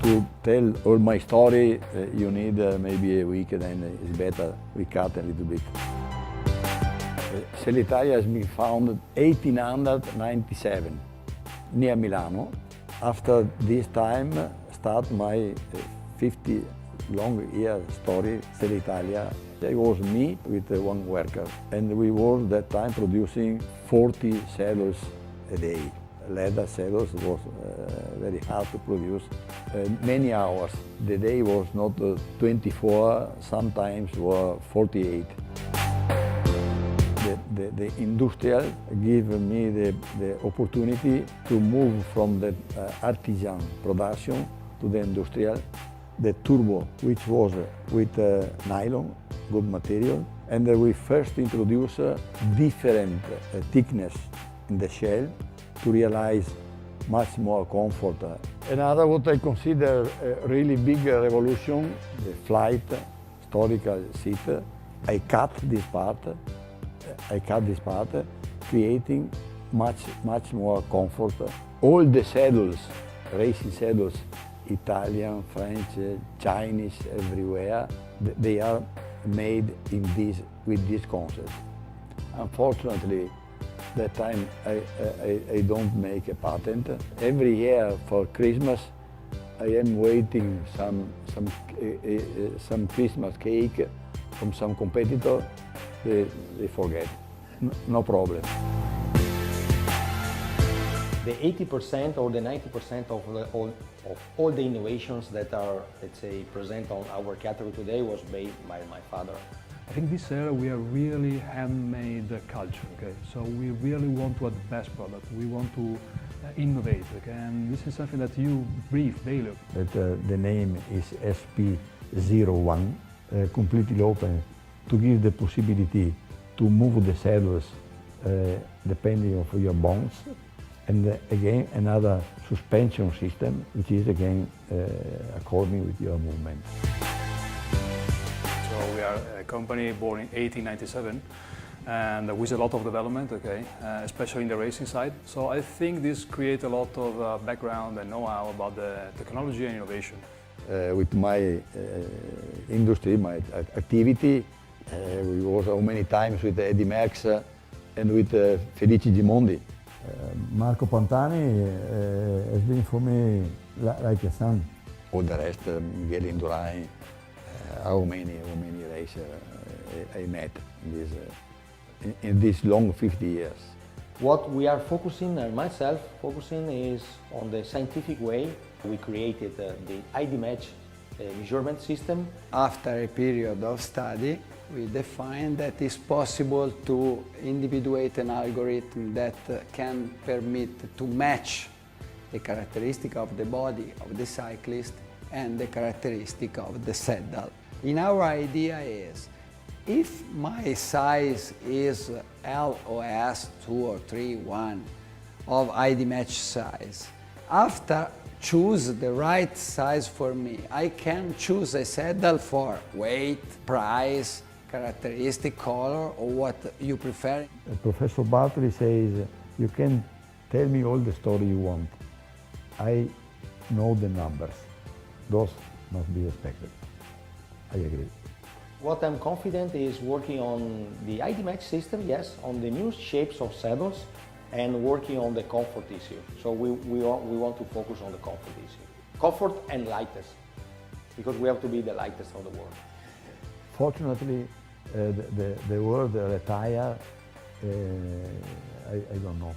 To tell all my story, you need maybe a week, and then it's better we cut a little bit. Selleitalia has been founded 1897 near Milano. After this time, start my 50 long year story, Selleitalia. It was me with one worker, and we were that time producing 40 saddles a day. Leather saddles was very hard to produce, many hours. The day was not 24, sometimes were 48. The industrial gave me the opportunity to move from the artisan production to the industrial, the turbo, which was with nylon, good material, and we first introduced different thickness in the shell to realize much more comfort. Another what I consider a really big revolution, the flight historical seat. I cut this part, creating much more comfort. All the saddles, racing saddles, Italian, French, Chinese, everywhere, they are made with this concept. Unfortunately, that time I don't make a patent. Every year for Christmas I am waiting some Christmas cake from some competitor. They forget. No problem. The 80% or the 90% of all the innovations that are, let's say, present on our category today was made by my father. I think this era we are really handmade culture, okay? So we really want to have the best product. We want to innovate, okay? And this is something that you breathe daily. The name is SP01, completely open, to give the possibility to move the saddles depending on your bones, and again another suspension system, which is again according with your movement. So we are a company born in 1897 and with a lot of development, okay, especially in the racing side. So I think this creates a lot of background and know-how about the technology and innovation. With my industry, my activity, we work so many times with Eddie Merckx and with Felice Gimondi. Marco Pantani has been for me like a son. All the rest, Miguel Indurain, how many racers I met in this long 50 years. What we are focusing, and myself focusing, is on the scientific way. We created the ID match measurement system. After a period of study, we defined that it's possible to individuate an algorithm that can permit to match the characteristic of the body of the cyclist and the characteristic of the saddle. And our idea is, if my size is LOS 2 or 3, 1 of ID match size, after choose the right size for me, I can choose a saddle for weight, price, characteristic, color, or what you prefer. Professor Bartoli says, you can tell me all the story you want. I know the numbers. Those must be respected. I agree. What I'm confident is working on the ID match system, yes, on the new shapes of saddles, and working on the comfort issue. So we want to focus on the comfort issue. Comfort and lightest, because we have to be the lightest of the world. Fortunately, the word retire, I don't know.